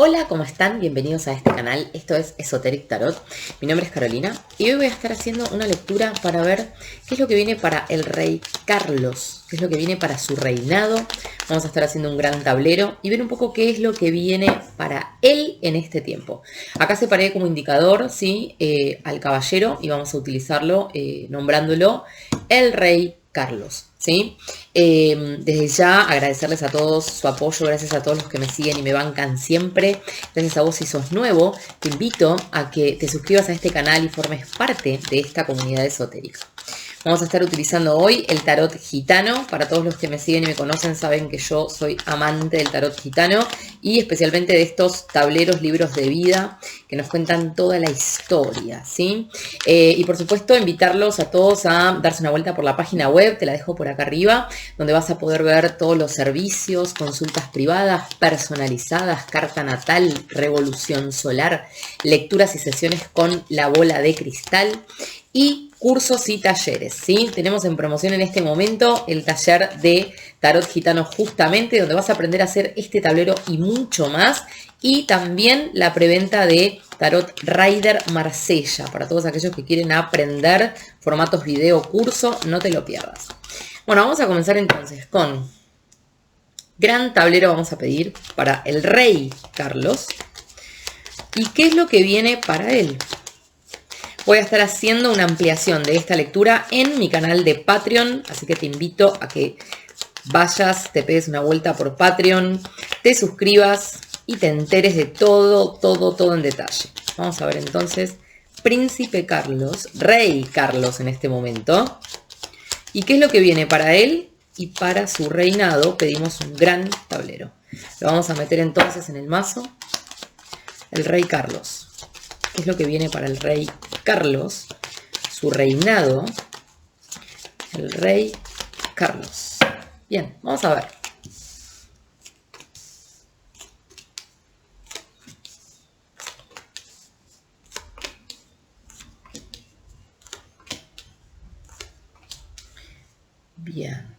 Hola, ¿cómo están? Bienvenidos a este canal. Esto es Esoteric Tarot. Mi nombre es Carolina y hoy voy a estar haciendo una lectura para ver qué es lo que viene para el rey Carlos, qué es lo que viene para su reinado. Vamos a estar haciendo un gran tablero y ver un poco qué es lo que viene para él en este tiempo. Acá separé como indicador, ¿sí? Al caballero y vamos a utilizarlo nombrándolo el rey Carlos, ¿sí? Desde ya agradecerles a todos su apoyo, gracias a todos los que me siguen y me bancan siempre. Gracias a vos si sos nuevo, te invito a que te suscribas a este canal y formes parte de esta comunidad esotérica. Vamos a estar utilizando hoy el tarot gitano. Para todos los que me siguen y me conocen saben que yo soy amante del tarot gitano y especialmente de estos tableros, libros de vida que nos cuentan toda la historia, ¿sí? Y por supuesto invitarlos a todos a darse una vuelta por la página web, te la dejo por acá arriba, donde vas a poder ver todos los servicios, consultas privadas, personalizadas, carta natal, revolución solar, lecturas y sesiones con la bola de cristal y cursos y talleres, ¿sí? Tenemos en promoción en este momento el taller de tarot gitano justamente, donde vas a aprender a hacer este tablero y mucho más. Y también la preventa de Tarot Rider Marsella, para todos aquellos que quieren aprender formatos video curso, no te lo pierdas. Bueno, vamos a comenzar entonces con gran tablero, vamos a pedir para el rey Carlos. ¿Y qué es lo que viene para él? Voy a estar haciendo una ampliación de esta lectura en mi canal de Patreon, así que te invito a que vayas, te pegues una vuelta por Patreon, te suscribas y te enteres de todo en detalle. Vamos a ver entonces, Príncipe Carlos, Rey Carlos en este momento. ¿Y qué es lo que viene para él? Y para su reinado pedimos un gran tablero. Lo vamos a meter entonces en el mazo. El Rey Carlos. ¿Qué es lo que viene para el Rey Carlos? Su reinado. El Rey Carlos. Bien, vamos a ver. Bien.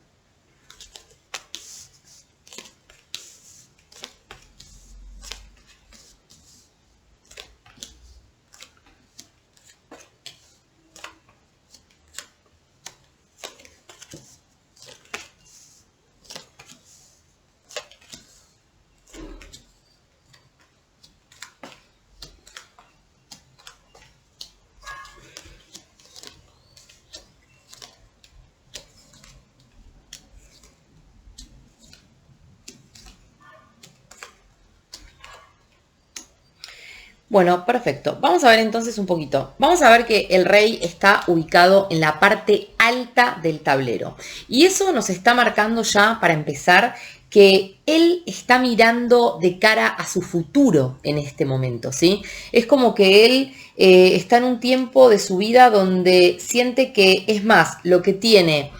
Bueno, perfecto. Vamos a ver entonces un poquito. Vamos a ver que el rey está ubicado en la parte alta del tablero. Y eso nos está marcando ya, para empezar, que él está mirando de cara a su futuro en este momento, ¿sí? Es como que él está en un tiempo de su vida donde siente que es más lo que tiene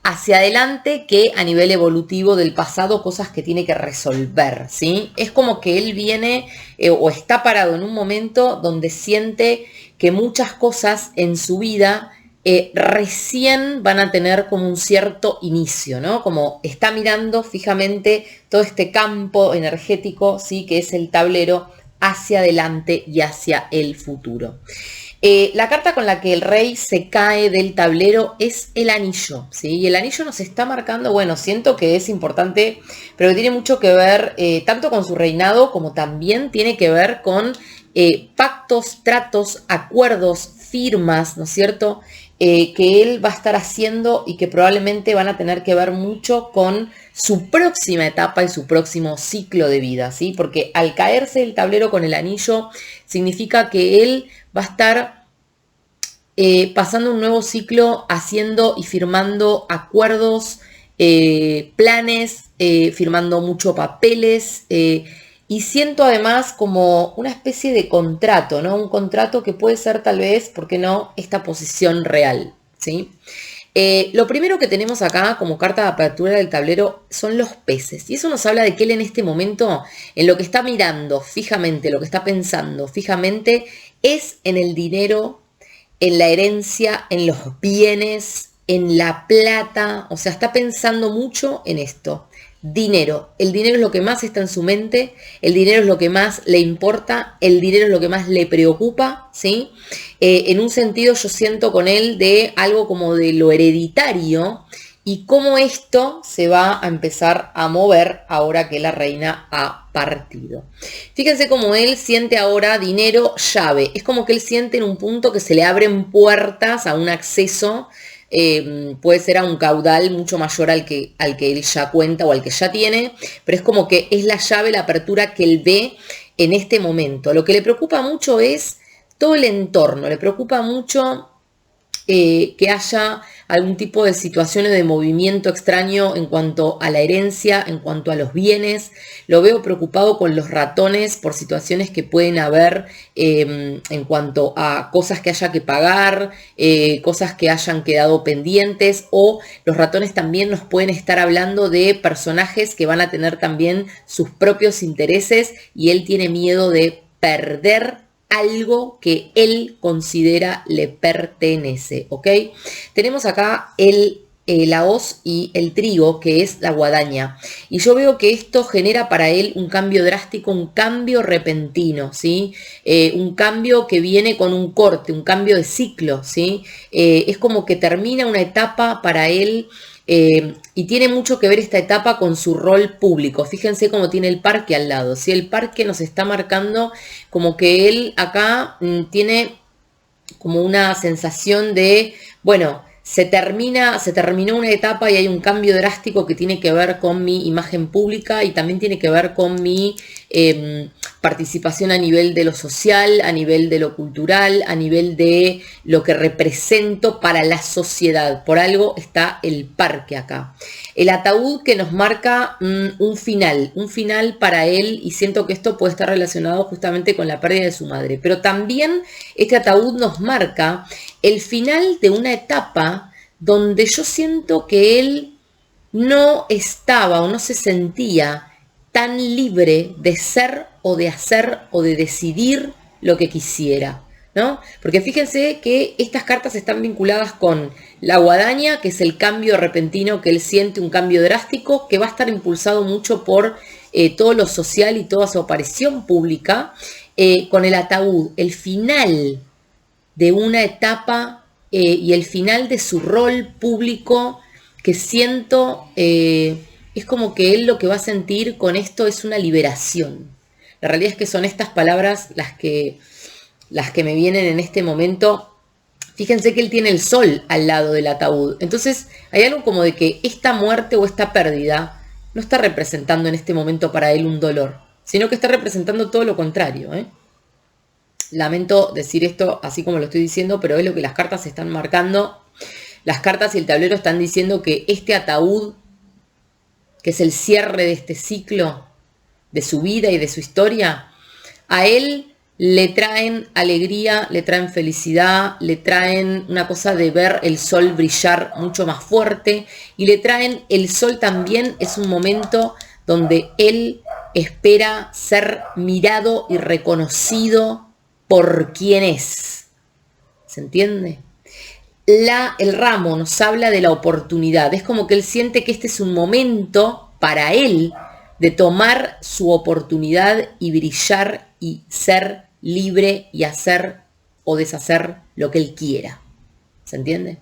hacia adelante que a nivel evolutivo del pasado, cosas que tiene que resolver, ¿sí? Es como que él viene o está parado en un momento donde siente que muchas cosas en su vida recién van a tener como un cierto inicio, ¿no? Como está mirando fijamente todo este campo energético, ¿sí? Que es el tablero hacia adelante y hacia el futuro. La carta con la que el rey se cae del tablero es el anillo, ¿sí? Y el anillo nos está marcando, bueno, siento que es importante, pero que tiene mucho que ver tanto con su reinado como también tiene que ver con pactos, tratos, acuerdos, firmas, ¿no es cierto? Que él va a estar haciendo y que probablemente van a tener que ver mucho con su próxima etapa y su próximo ciclo de vida, ¿sí? Porque al caerse el tablero con el anillo significa que él va a estar pasando un nuevo ciclo, haciendo y firmando acuerdos, planes, firmando muchos papeles, y siento además como una especie de contrato, ¿no? Un contrato que puede ser tal vez, ¿por qué no?, esta posición real, ¿sí? Lo primero que tenemos acá como carta de apertura del tablero son los peces. Y eso nos habla de que él en este momento, en lo que está mirando fijamente, lo que está pensando fijamente, es en el dinero, en la herencia, en los bienes, en la plata. O sea, está pensando mucho en esto. dinero. El dinero es lo que más está en su mente, el dinero es lo que más le importa, el dinero es lo que más le preocupa, ¿sí? En un sentido yo siento con él de algo como de lo hereditario y cómo esto se va a empezar a mover ahora que la reina ha partido. Fíjense cómo él siente ahora dinero llave. Es como que él siente en un punto que se le abren puertas a un acceso, puede ser a un caudal mucho mayor al que él ya cuenta o al que ya tiene, pero es como que es la llave, la apertura que él ve en este momento. Lo que le preocupa mucho es todo el entorno, le preocupa mucho que haya algún tipo de situación o de movimiento extraño en cuanto a la herencia, en cuanto a los bienes. Lo veo preocupado con los ratones por situaciones que pueden haber en cuanto a cosas que haya que pagar, cosas que hayan quedado pendientes, o los ratones también nos pueden estar hablando de personajes que van a tener también sus propios intereses y él tiene miedo de perder algo que él considera le pertenece, ¿ok? Tenemos acá la hoz y el trigo, que es la guadaña. Y yo veo que esto genera para él un cambio drástico, un cambio repentino, ¿sí? Un cambio que viene con un corte, un cambio de ciclo, ¿sí? Es como que termina una etapa para él. Y tiene mucho que ver esta etapa con su rol público. Fíjense cómo tiene el parque al lado. ¿Sí? El parque nos está marcando como que él acá tiene como una sensación de, bueno, se terminó una etapa y hay un cambio drástico que tiene que ver con mi imagen pública y también tiene que ver con mi participación a nivel de lo social, a nivel de lo cultural, a nivel de lo que represento para la sociedad. Por algo está el parque acá. El ataúd que nos marca un final para él, y siento que esto puede estar relacionado justamente con la pérdida de su madre. Pero también este ataúd nos marca el final de una etapa donde yo siento que él no estaba o no se sentía tan libre de ser o de hacer o de decidir lo que quisiera, ¿no? Porque fíjense que estas cartas están vinculadas con la guadaña, que es el cambio repentino que él siente, un cambio drástico que va a estar impulsado mucho por todo lo social y toda su aparición pública, con el ataúd, el final de una etapa y el final de su rol público que siento es como que él lo que va a sentir con esto es una liberación. La realidad es que son estas palabras las que me vienen en este momento. Fíjense que él tiene el sol al lado del ataúd. Entonces hay algo como de que esta muerte o esta pérdida no está representando en este momento para él un dolor, sino que está representando todo lo contrario, ¿eh? Lamento decir esto así como lo estoy diciendo, pero es lo que las cartas están marcando. Las cartas y el tablero están diciendo que este ataúd, que es el cierre de este ciclo, de su vida y de su historia, a él le traen alegría, le traen felicidad, le traen una cosa de ver el sol brillar mucho más fuerte, y le traen el sol también, es un momento donde él espera ser mirado y reconocido por quien es. ¿Se entiende? El ramo nos habla de la oportunidad. Es como que él siente que este es un momento para él de tomar su oportunidad y brillar y ser libre y hacer o deshacer lo que él quiera. ¿Se entiende?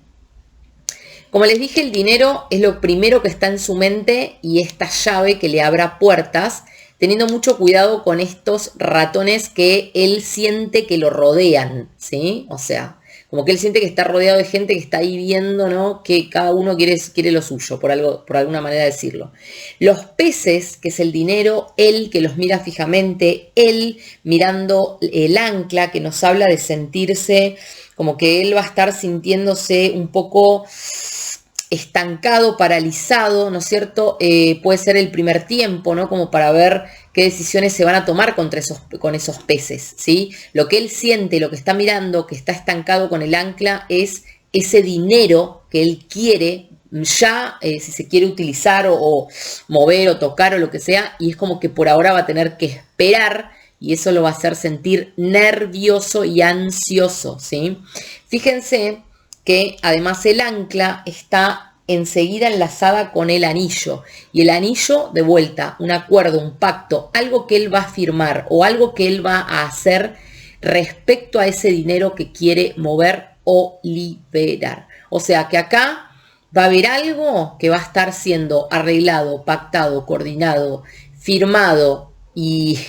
Como les dije, el dinero es lo primero que está en su mente y esta llave que le abra puertas, teniendo mucho cuidado con estos ratones que él siente que lo rodean, ¿sí? O sea, como que él siente que está rodeado de gente que está ahí viendo, ¿no? Que cada uno quiere lo suyo, por alguna manera decirlo. Los peces, que es el dinero, él que los mira fijamente, él mirando el ancla, que nos habla de sentirse como que él va a estar sintiéndose un poco estancado, paralizado, ¿no es cierto? Puede ser el primer tiempo, ¿no? Como para ver qué decisiones se van a tomar con esos peces, ¿sí? Lo que él siente, lo que está mirando, que está estancado con el ancla, es ese dinero que él quiere ya, si se quiere utilizar o mover o tocar o lo que sea, y es como que por ahora va a tener que esperar, y eso lo va a hacer sentir nervioso y ansioso, ¿sí? Fíjense que además el ancla está enseguida enlazada con el anillo. Y el anillo, de vuelta, un acuerdo, un pacto, algo que él va a firmar o algo que él va a hacer respecto a ese dinero que quiere mover o liberar. O sea que acá va a haber algo que va a estar siendo arreglado, pactado, coordinado, firmado y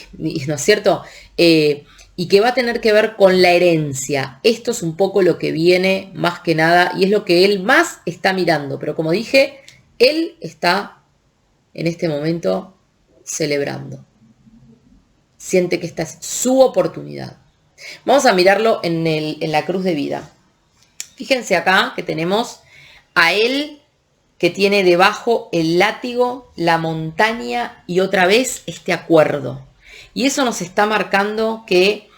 ¿no es cierto? Y que va a tener que ver con la herencia. Esto es un poco lo que viene más que nada y es lo que él más está mirando. Pero como dije, él está en este momento celebrando. Siente que esta es su oportunidad. Vamos a mirarlo en la cruz de vida. Fíjense acá que tenemos a él que tiene debajo el látigo, la montaña y otra vez este acuerdo. Y eso nos está marcando que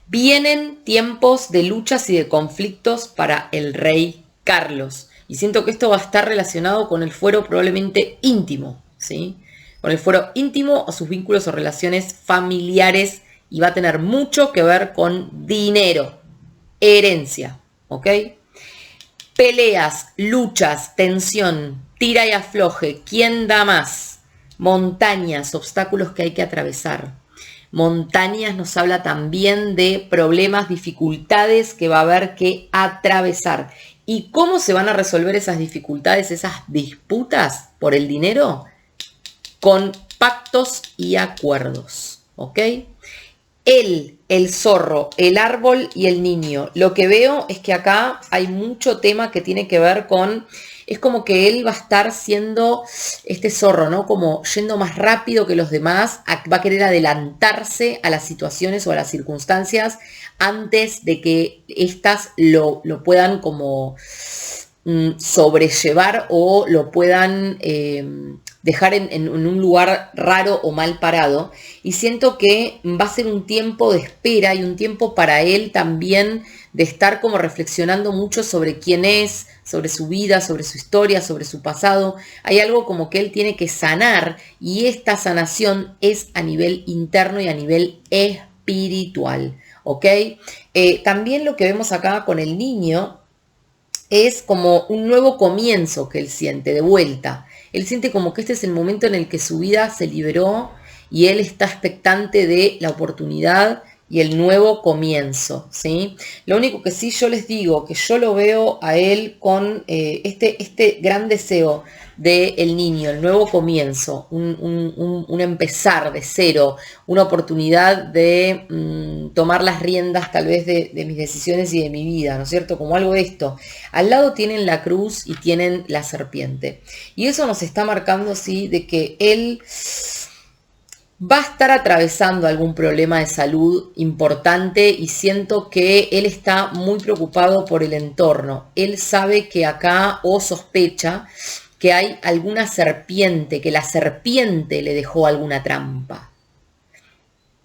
vienen tiempos de luchas y de conflictos para el rey Carlos. Y siento que esto va a estar relacionado con el fuero probablemente íntimo, ¿sí? Con el fuero íntimo o sus vínculos o relaciones familiares y va a tener mucho que ver con dinero, herencia, ¿ok? Peleas, luchas, tensión, tira y afloje, ¿quién da más? Montañas, obstáculos que hay que atravesar. Montañas nos habla también de problemas, dificultades que va a haber que atravesar. ¿Y cómo se van a resolver esas dificultades, esas disputas por el dinero? Con pactos y acuerdos, ¿ok? Él, el zorro, el árbol y el niño. Lo que veo es que acá hay mucho tema que tiene que ver con... Es como que él va a estar siendo este zorro, ¿no? Como yendo más rápido que los demás, va a querer adelantarse a las situaciones o a las circunstancias antes de que éstas lo puedan como sobrellevar o lo puedan dejar en un lugar raro o mal parado. Y siento que va a ser un tiempo de espera y un tiempo para él también de estar como reflexionando mucho sobre quién es, sobre su vida, sobre su historia, sobre su pasado. Hay algo como que él tiene que sanar y esta sanación es a nivel interno y a nivel espiritual, ¿ok? También lo que vemos acá con el niño es como un nuevo comienzo que él siente de vuelta. Él siente como que este es el momento en el que su vida se liberó y él está expectante de la oportunidad y el nuevo comienzo, ¿sí? Lo único que sí yo les digo, que yo lo veo a él con este gran deseo del niño, el nuevo comienzo, un empezar de cero, una oportunidad de tomar las riendas tal vez de mis decisiones y de mi vida, ¿no es cierto? Como algo de esto. Al lado tienen la cruz y tienen la serpiente. Y eso nos está marcando, sí, de que él va a estar atravesando algún problema de salud importante y siento que él está muy preocupado por el entorno. Él sabe que acá o sospecha que hay alguna serpiente, que la serpiente le dejó alguna trampa.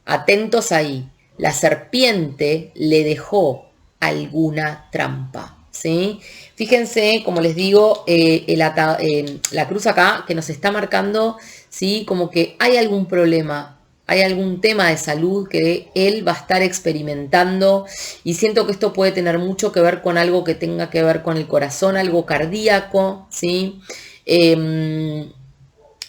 Atentos ahí, la serpiente le dejó alguna trampa, ¿sí? Fíjense, como les digo, la cruz acá que nos está marcando, ¿sí? Como que hay algún problema, hay algún tema de salud que él va a estar experimentando y siento que esto puede tener mucho que ver con algo que tenga que ver con el corazón, algo cardíaco, ¿sí?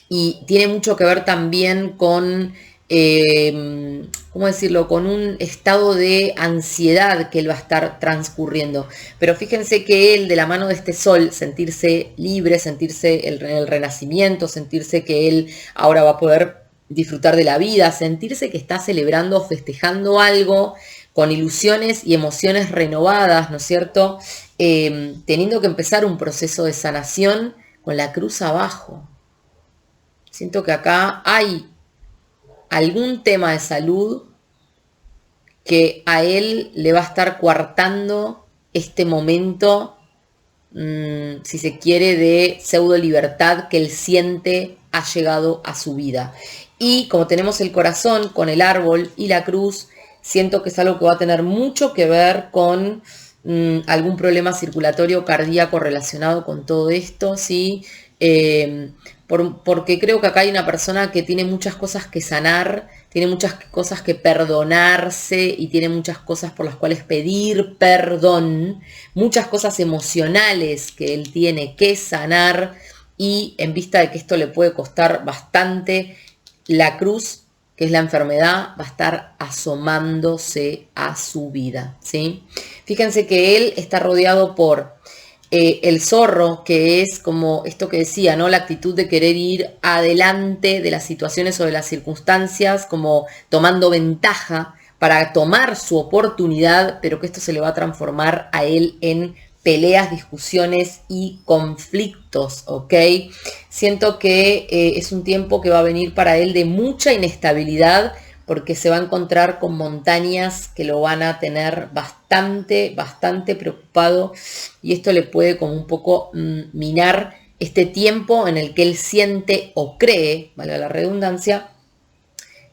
Y tiene mucho que ver también con... ¿cómo decirlo? Con un estado de ansiedad que él va a estar transcurriendo. Pero fíjense que él, de la mano de este sol, sentirse libre, sentirse el renacimiento, sentirse que él ahora va a poder disfrutar de la vida, sentirse que está celebrando, festejando algo con ilusiones y emociones renovadas, ¿no es cierto? Teniendo que empezar un proceso de sanación con la cruz abajo. Siento que acá hay algún tema de salud que a él le va a estar coartando este momento, si se quiere, de pseudo libertad que él siente ha llegado a su vida. Y como tenemos el corazón con el árbol y la cruz, siento que es algo que va a tener mucho que ver con algún problema circulatorio cardíaco relacionado con todo esto, ¿sí? Porque creo que acá hay una persona que tiene muchas cosas que sanar, tiene muchas cosas que perdonarse y tiene muchas cosas por las cuales pedir perdón, muchas cosas emocionales que él tiene que sanar y en vista de que esto le puede costar bastante, la cruz, que es la enfermedad, va a estar asomándose a su vida, ¿sí? Fíjense que él está rodeado por el zorro, que es como esto que decía, ¿no? La actitud de querer ir adelante de las situaciones o de las circunstancias, como tomando ventaja para tomar su oportunidad, pero que esto se le va a transformar a él en peleas, discusiones y conflictos, ¿ok? Siento que es un tiempo que va a venir para él de mucha inestabilidad, porque se va a encontrar con montañas que lo van a tener bastante preocupado y esto le puede como un poco minar este tiempo en el que él siente o cree, vale la redundancia,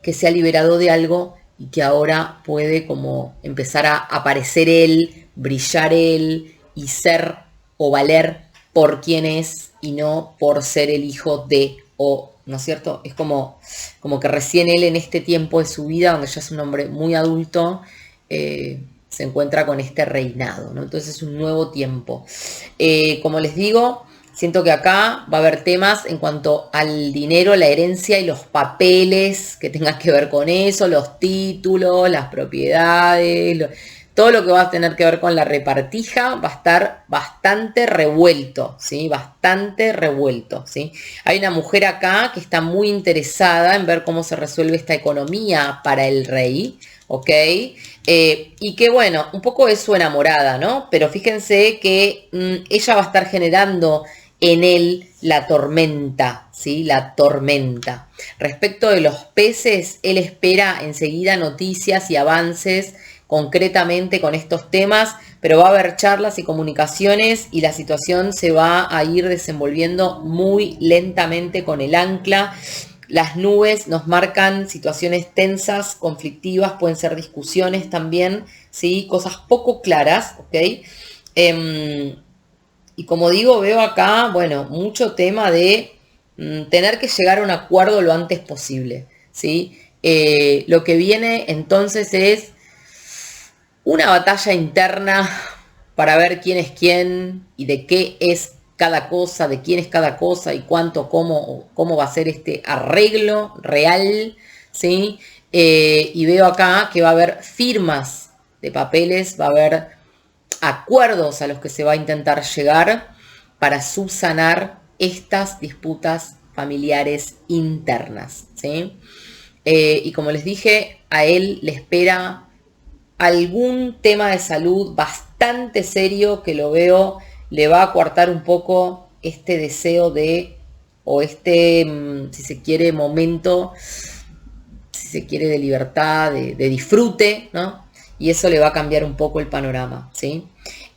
que se ha liberado de algo y que ahora puede como empezar a aparecer él, brillar él y ser o valer por quien es y no por ser el hijo de o, ¿no es cierto? Es como que recién él en este tiempo de su vida, donde ya es un hombre muy adulto, se encuentra con este reinado, ¿no? Entonces es un nuevo tiempo. Como les digo, siento que acá va a haber temas en cuanto al dinero, la herencia y los papeles que tengan que ver con eso, los títulos, las propiedades, todo lo que va a tener que ver con la repartija va a estar bastante revuelto, ¿sí? Bastante revuelto, ¿sí? Hay una mujer acá que está muy interesada en ver cómo se resuelve esta economía para el rey, ¿ok? Y que bueno, un poco es su enamorada, ¿no? Pero fíjense que ella va a estar generando en él la tormenta, ¿sí? La tormenta. Respecto de los peces, él espera enseguida noticias y avances concretamente con estos temas, pero va a haber charlas y comunicaciones y la situación se va a ir desenvolviendo muy lentamente con el ancla. Las nubes nos marcan situaciones tensas, conflictivas, pueden ser discusiones también, ¿sí? Cosas poco claras, ¿ok? Y como digo, veo acá, bueno, mucho tema de tener que llegar a un acuerdo lo antes posible, ¿sí? Lo que viene entonces es una batalla interna para ver quién es quién y de qué es cada cosa, de quién es cada cosa y cuánto, cómo va a ser este arreglo real, ¿sí? Y veo acá que va a haber firmas de papeles, va a haber acuerdos a los que se va a intentar llegar para subsanar estas disputas familiares internas, ¿sí? Y como les dije, a él le espera algún tema de salud bastante serio que lo veo le va a coartar un poco este deseo de, o este, si se quiere, momento, si se quiere, de libertad, de disfrute, ¿no? Y eso le va a cambiar un poco el panorama, ¿sí?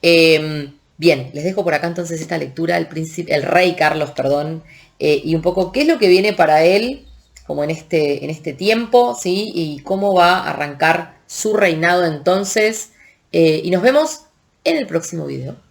Bien, les dejo por acá entonces esta lectura, el rey Carlos, perdón, y un poco qué es lo que viene para él, como en este tiempo, ¿sí? Y cómo va a arrancar su reinado entonces. Y nos vemos en el próximo video.